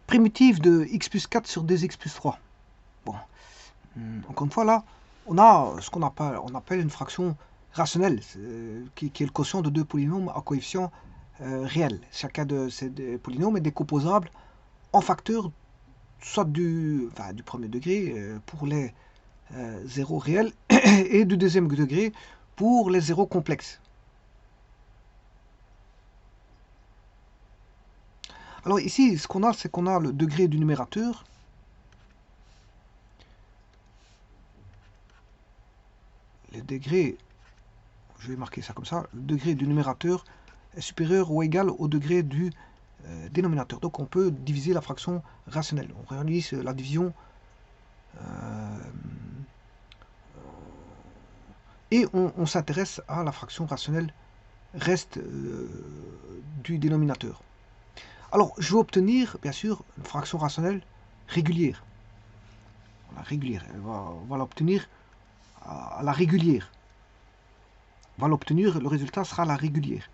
primitive de x plus 4 sur 2x plus 3. Bon, encore une fois, là, on a ce qu'on appelle une fraction rationnelle, qui est le quotient de deux polynômes à coefficient réel. Chacun de ces deux polynômes est décomposable en facteurs, soit du premier degré pour les zéros réels et du deuxième degré pour les zéros complexes. Alors ici, ce qu'on a, c'est qu'on a le degré du numérateur. Le degré, je vais marquer ça comme ça, le degré du numérateur est supérieur ou égal au degré du dénominateur. Donc on peut diviser la fraction rationnelle. On réalise la division et on s'intéresse à la fraction rationnelle reste du dénominateur. Alors je vais obtenir bien sûr une fraction rationnelle régulière. Voilà, régulière. On va l'obtenir à la régulière. On va l'obtenir, le résultat sera la régulière.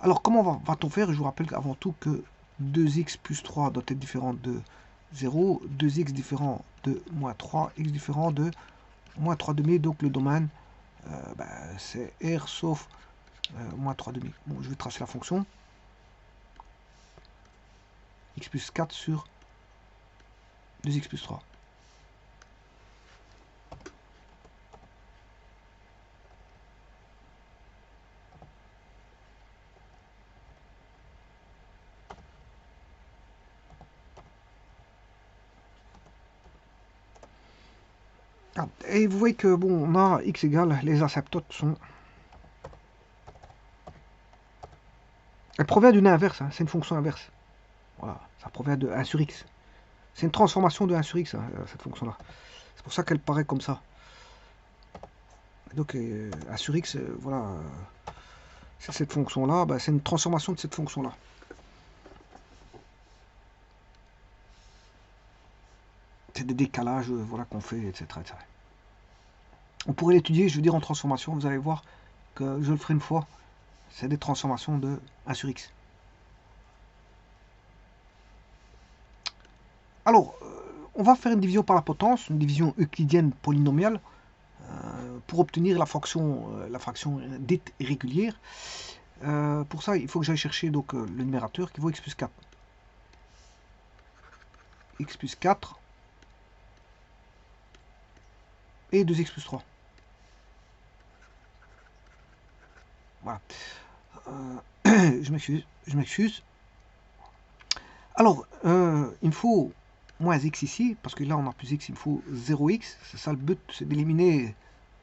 Alors comment va-t-on faire? Je vous rappelle avant tout que 2x plus 3 doit être différent de 0, 2x différent de moins 3, x différent de moins 3 demi, donc le domaine c'est R sauf moins 3 demi. Bon, je vais tracer la fonction. X plus 4 sur 2x plus 3. Et vous voyez que bon, on a x égale, les asymptotes sont... Elle provient d'une inverse, hein, c'est une fonction inverse. Voilà, ça provient de 1 sur x. C'est une transformation de 1 sur x, hein, cette fonction-là. C'est pour ça qu'elle paraît comme ça. Donc 1 sur x, voilà, c'est cette fonction-là, c'est une transformation de cette fonction-là. C'est des décalages voilà, qu'on fait, etc., etc. On pourrait l'étudier, je veux dire, en transformation, vous allez voir que je le ferai une fois. C'est des transformations de 1 sur x. Alors, on va faire une division par la potence, une division euclidienne polynomiale, pour obtenir la fraction dite régulière. Pour ça, il faut que j'aille chercher donc, le numérateur qui vaut x plus 4. X plus 4 et 2x plus 3. Voilà. Je m'excuse. Alors, il me faut moins x ici, parce que là on a plus x, il me faut 0x. C'est ça le but, c'est d'éliminer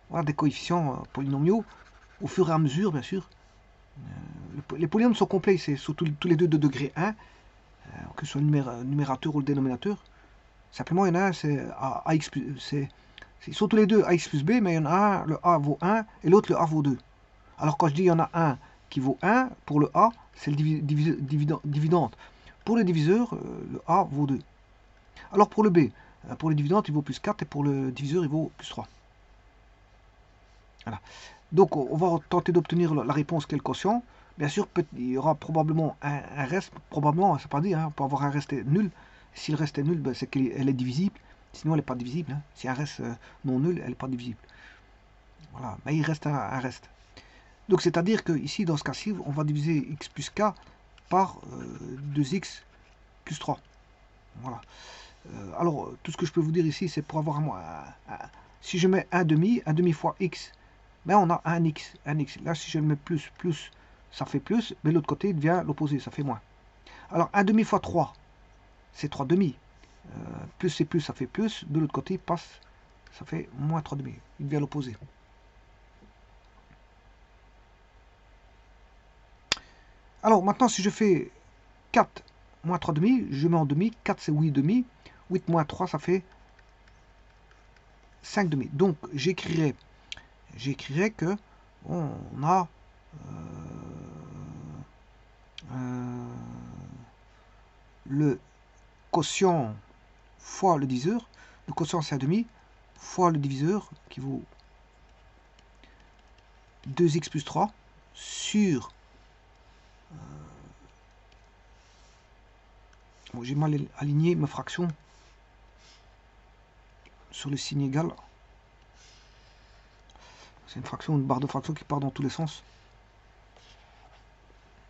voilà, des coefficients polynomiaux au fur et à mesure, bien sûr. Les polynômes sont complexes, c'est surtout tous les deux de degré 1, que ce soit le numérateur ou le dénominateur. Simplement, il y en a un, c'est ax plus... Ils sont tous les deux ax plus b, mais il y en a un, le a vaut 1, et l'autre, le a vaut 2. Alors quand je dis il y en a un qui vaut 1, pour le a, c'est le dividende. Pour le diviseur, le a vaut 2. Alors pour le b, pour le dividende, il vaut plus 4, et pour le diviseur, il vaut plus 3. Voilà. Donc on va tenter d'obtenir la réponse qui est le quotient. Bien sûr, il y aura probablement un reste, probablement, c'est pas dit, hein, on peut avoir un reste nul. Si le reste est nul, c'est qu'elle est divisible. Sinon, elle n'est pas divisible. Hein. Si un reste non nul, elle n'est pas divisible. Voilà, mais il reste un reste. Donc c'est-à-dire que ici, dans ce cas-ci, on va diviser x plus k par 2x plus 3. Voilà. Alors, tout ce que je peux vous dire ici, c'est pour avoir si je mets 1 demi fois x, ben on a 1x. Là, si je le mets plus, ça fait plus, mais l'autre côté, il devient l'opposé, ça fait moins. Alors, 1 demi fois 3, c'est 3 demi. Plus c'est plus, ça fait plus. De l'autre côté, il passe, ça fait moins 3 demi. Il devient l'opposé. Alors, maintenant, si je fais 4 moins 3 demi, je mets en demi. 4, c'est 8 demi. 8 moins 3, ça fait 5 demi. Donc, j'écrirai que on a le quotient fois le diviseur. Le quotient, c'est 1 demi, fois le diviseur, qui vaut 2x plus 3, sur Bon, j'ai mal aligné ma fraction sur le signe égal. C'est une fraction, une barre de fraction qui part dans tous les sens.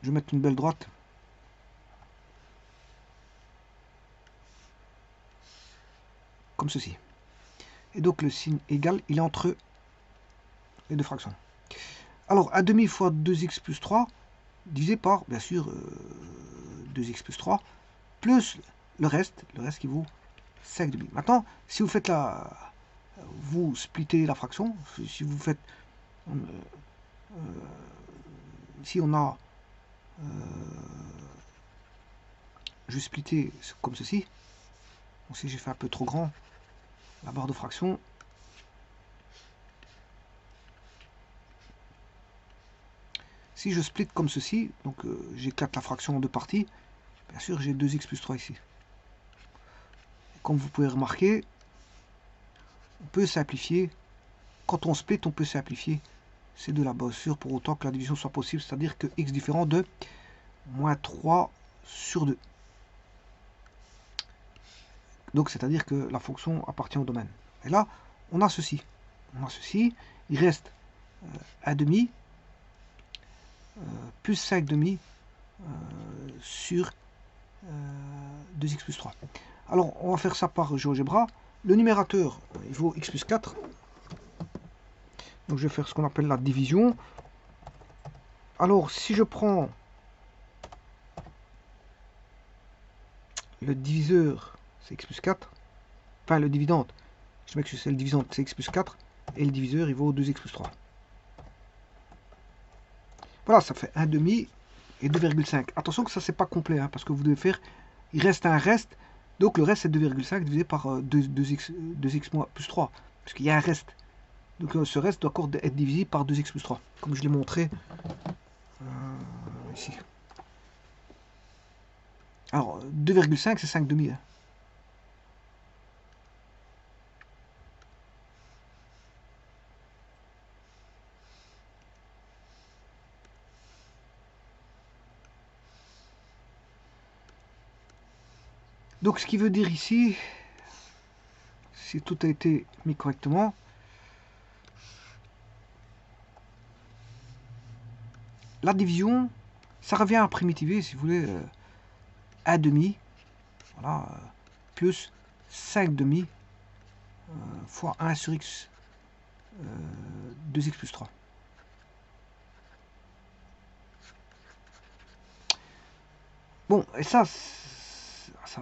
Je vais mettre une belle droite. Comme ceci. Et donc le signe égal, il est entre les deux fractions. Alors, 1 demi fois 2x plus 3, divisé par, bien sûr, 2x plus 3, plus le reste qui vaut 5 demi. Maintenant, si vous faites vous splittez la fraction, si vous faites, ici on a, je vais splitter comme ceci. Donc si j'ai fait un peu trop grand, la barre de fraction, si je split comme ceci, donc j'éclate la fraction en deux parties, bien sûr j'ai 2x plus 3 ici. Et comme vous pouvez remarquer, on peut simplifier. Quand on split, on peut simplifier ces deux là-bas, sûr, pour autant que la division soit possible, c'est-à-dire que x différent de moins 3 sur 2. Donc c'est-à-dire que la fonction appartient au domaine. Et là, on a ceci. Il reste 1 demi plus 5 demi sur 2x plus 3. Alors, on va faire ça par GeoGebra. Le numérateur, il vaut x plus 4. Donc, je vais faire ce qu'on appelle la division. Alors, si je prends le diviseur, c'est x plus 4. Enfin, le dividende, je mets que c'est le divisant, c'est x plus 4. Et le diviseur, il vaut 2x plus 3. Voilà, ça fait 1 demi et 2,5. Attention que ça, c'est pas complet, hein, parce que vous devez faire, il reste un reste. Donc, le reste, c'est 2,5 divisé par 2x plus 3. Parce qu'il y a un reste. Donc, ce reste doit encore être divisé par 2x plus 3. Comme je l'ai montré ici. Alors, 2,5, c'est 5 demi. Hein. Donc, ce qui veut dire ici, si tout a été mis correctement, la division, ça revient à primitiver, si vous voulez, 1 demi, voilà, plus 5 demi, fois 1 sur x, 2x plus 3. Bon, et ça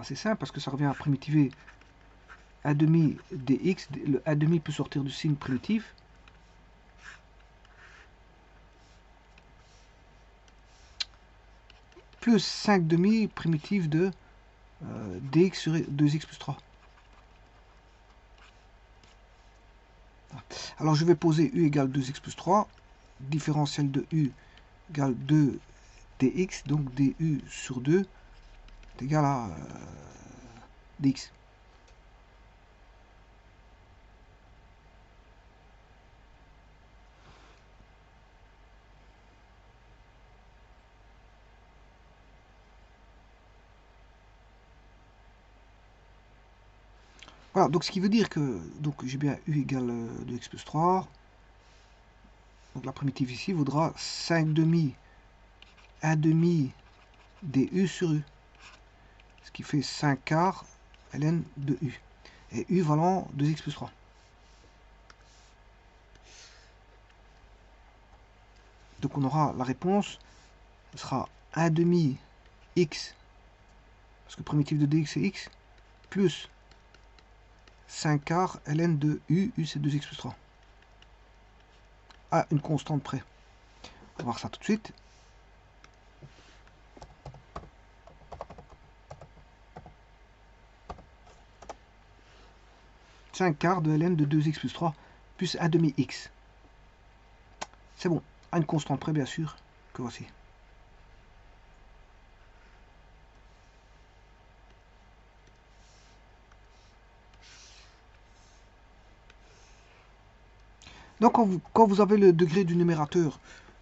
c'est simple, parce que ça revient à primitiver 1 demi dx, le 1 demi peut sortir du signe primitif, plus 5 demi primitive de dx sur 2x plus 3. Alors je vais poser u égale 2x plus 3, différentiel de u égale 2 dx, donc du sur 2 est égal à dx. Voilà, donc ce qui veut dire que j'ai bien u égale 2x plus 3. Donc la primitive ici vaudra 5 demi 1 demi du sur u. Ce qui fait 5 quarts ln de u. Et u valant 2x plus 3. Donc on aura la réponse, ce sera 1 demi x, parce que primitive de dx c'est x, plus 5 quarts ln de u c'est 2x plus 3. À une constante près. On va voir ça tout de suite. « 5 quarts de ln de 2x plus 3 plus 1 demi x. » C'est bon, à une constante près bien sûr, que voici. Donc quand vous avez le degré du numérateur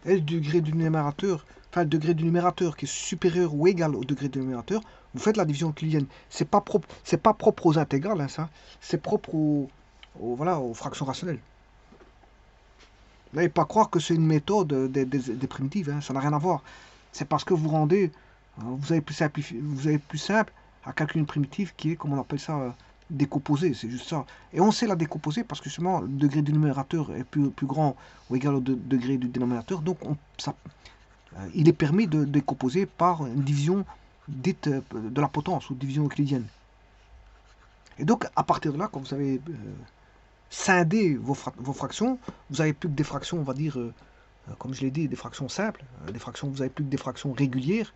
et le degré du numérateur, enfin le degré du numérateur qui est supérieur ou égal au degré du numérateur, vous faites la division euclidienne. C'est pas propre aux intégrales, hein, ça. C'est propre voilà, aux fractions rationnelles. N'allez pas croire que c'est une méthode des primitives, hein, ça n'a rien à voir. C'est parce que vous rendez, vous avez plus simple à calculer une primitive qui est, comme on appelle ça, décomposée, c'est juste ça. Et on sait la décomposer parce que justement le degré du numérateur est plus grand ou égal au degré du dénominateur, donc il est permis de décomposer par une division dite de la potence ou division euclidienne. Et donc à partir de là, quand vous avez scindé vos fractions, vous n'avez plus que des fractions, on va dire, comme je l'ai dit, des fractions simples, des fractions, vous n'avez plus que des fractions régulières.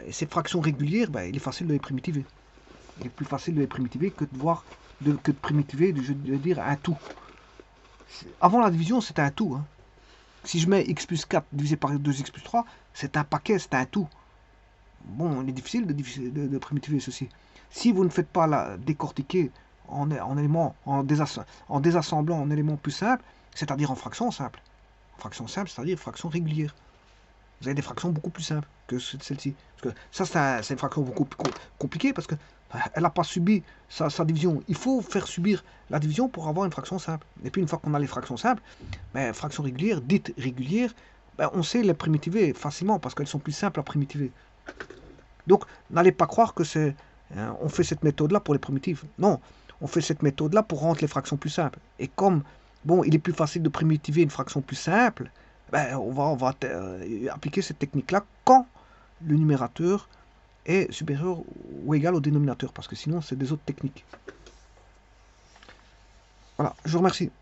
Et ces fractions régulières, ben, il est facile de les primitiver. Il est plus facile de les primitiver que de primitiver, je veux dire, un tout. Avant la division, c'était un tout. Hein. Si je mets x plus 4 divisé par 2x plus 3, c'est un paquet, c'est un tout. Bon, il est difficile de primitiver ceci. Si vous ne faites pas la décortiquer en éléments, en désassemblant en éléments plus simples, c'est-à-dire en fractions simples. Fractions simples, c'est-à-dire fractions régulières. Vous avez des fractions beaucoup plus simples que celle-ci. Parce que ça, c'est une fraction beaucoup plus compliquée parce que elle n'a pas subi sa division. Il faut faire subir la division pour avoir une fraction simple. Et puis une fois qu'on a les fractions simples, ben, fractions régulières, dites régulières, ben, on sait les primitiver facilement parce qu'elles sont plus simples à primitiver. Donc n'allez pas croire que c'est on fait cette méthode-là pour les primitives. Non, on fait cette méthode-là pour rendre les fractions plus simples. Et comme bon, il est plus facile de primitiver une fraction plus simple, ben, on va appliquer cette technique-là quand le numérateur est supérieur ou égal au dénominateur, parce que sinon, c'est des autres techniques. Voilà, je vous remercie.